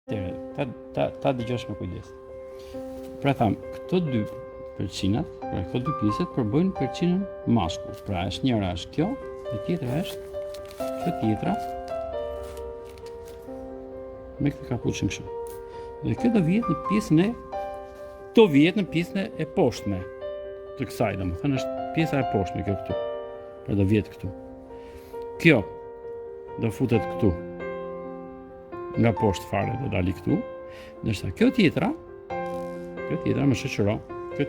Ta dëgjosh me kujdes. Pra tham, këto dy përqinat, pra këto dy pjesët përbëjnë përqinën mashkull. Pra është njëra është kjo, e tjetra është kjo tjetra me këtë kapuçën kështu. Dhe kjo do vihet në pjesën e poshtme të kësaj, domethënë është pjesa e poshtme kjo këtu. Pra do vjet këtu. Kjo do futet këtu. Nga poshtë fare do dali këtu. Ndërsa kjo tjetra më shoqëro, kjo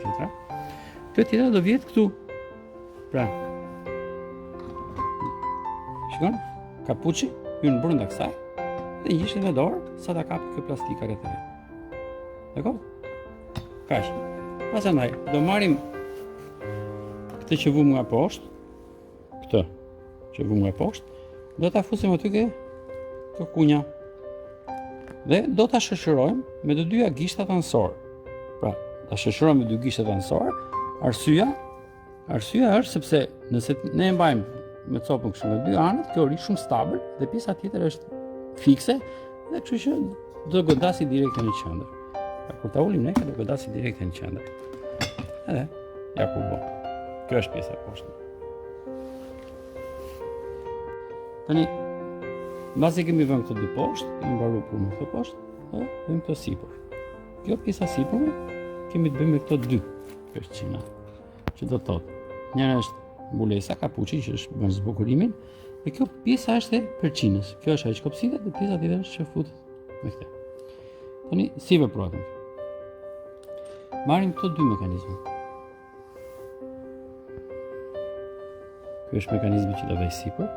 tjetra do vjet këtu. Pra, shikon, kapuçi hyn brenda kësaj dhe njëshin me dorë sa ta kapë kjo plastika rreth e. Dakor? Kaq. Pastaj do marrim këtë që vum nga poshtë, do ta fusim aty ke kunja. Dhe do ta shoqërojmë me të dyja gishtat anësor. Pra, ta shoqërojmë me dy gishtat anësor. Arsyeja është sepse nëse ne e mbajmë me copën kështu me dy anët, kjo ri shumë stabil dhe pjesa tjetër është fikse dhe kështu që do godasi direkt në qendër. Pra, kur ta ulim ne, do godasi direkt në qendër. Edhe ja ku bë. Kjo është pjesa e poshtme. Tani, mbasi kemi vënë këto dy poshtë, kemi mbaruar punën këto poshtë, dhe vëmë këto sipër. Kjo pjesa sipërme kemi të bëjmë me këto dy përqina. Që do të thotë, njëra është mbulesa, kapuçi që është bën zbukurimin, dhe kjo pjesa është e përqinës. Kjo është ajo që kopsitet dhe pjesa tjetër është që futet me këtë. Tani, si veprojmë? Marrim këto dy mekanizma. Ky është mekanizmi që do vej sipër.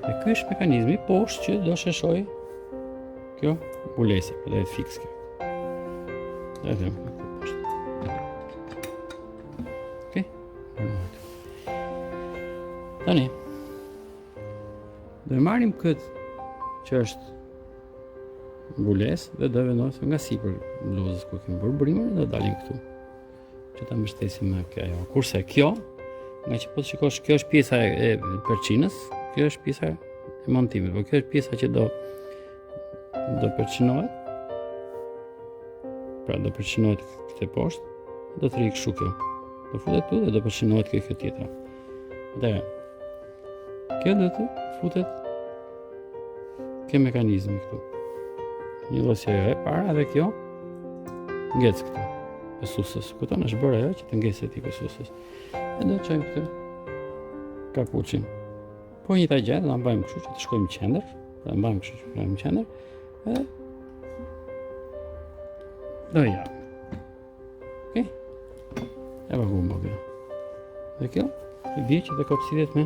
Dhe ky është mekanizmi poshtë që do sheshoj kjo mbulesë, po do jetë fiks kjo. Edhe më poshtë. Okej? Tani, do marrim këtë që është mbulesë dhe do vendosim nga sipër bluzës ku kemi bërë brimën dhe do dalim këtu. Që ta mbështesim me kjo. Kurse kjo, nga që po të shikosh, kjo është pjesa e përqinës, kjo është pjesa e montimit, por kjo është pjesa që do përqinohet. Pra do përqinohet këtë poshtë, do të rikë kështu kjo. Do futet tu dhe do përqinohet kjo tjetra. Atëherë, kjo do të futet ke mekanizmi këtu. Një lloj si ajo e para dhe kjo ngec këtu. Pesusës. Këto është bërë ajo që të ngecet i pesusës. E do të çojmë këtë kapuçin. Po një ta gjë, do ta mbajmë kështu që të shkojmë në qendër, do ta mbajmë kështu që të shkojmë në qendër. Edhe do ja. Okej? E vëmë kjo. Dhe kjo i bie që të kopsitet me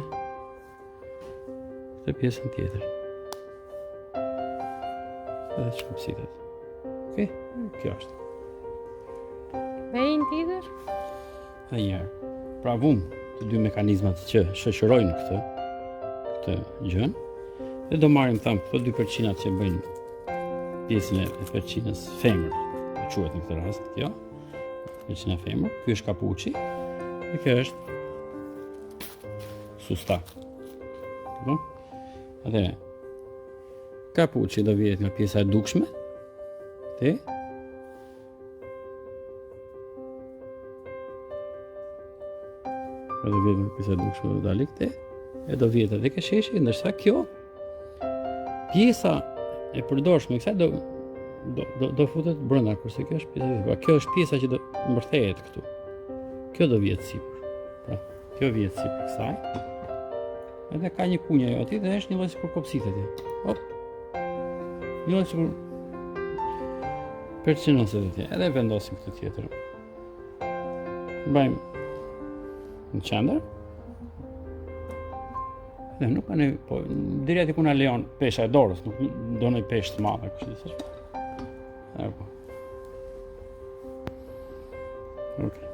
këtë pjesën tjetër. Edhe të shkopsitet. Okej? Kjo është. Vejnë tjetër? Dhe njerë. Pra vum të dy mekanizmat që shoqërojnë këtë gjën. Dhe do marrim këto dy përqinat që bëjnë pjesën e përqinës femër. E quhet në këtë rast kjo. Përqina femër. Ky është kapuçi. Dhe kjo është susta. Atëherë, kapuçi do vihet nga pjesa e dukshme. Te do vjetë në pjesa dukshme do dali këte, e do vjetë edhe ke sheshi, ndërsa kjo pjesa e përdorshme kësaj do futet brenda, kurse kjo është pjesa tjetër. Kjo është pjesa që do mbërthehet këtu. Kjo do vjetë sipër. Pra, kjo vjetë sipër kësaj. Edhe ka një kunjë ajo aty dhe është një lloj sikur kopsitet atje. Hop. Një lloj sikur përqinoset atje. Edhe vendosim këtë tjetër. Mbajmë në qendër. Dhe nuk ka ne, po deri aty ku na lejon pesha e dorës, nuk do në peshë të madhe kështu thësh. Po. Okej.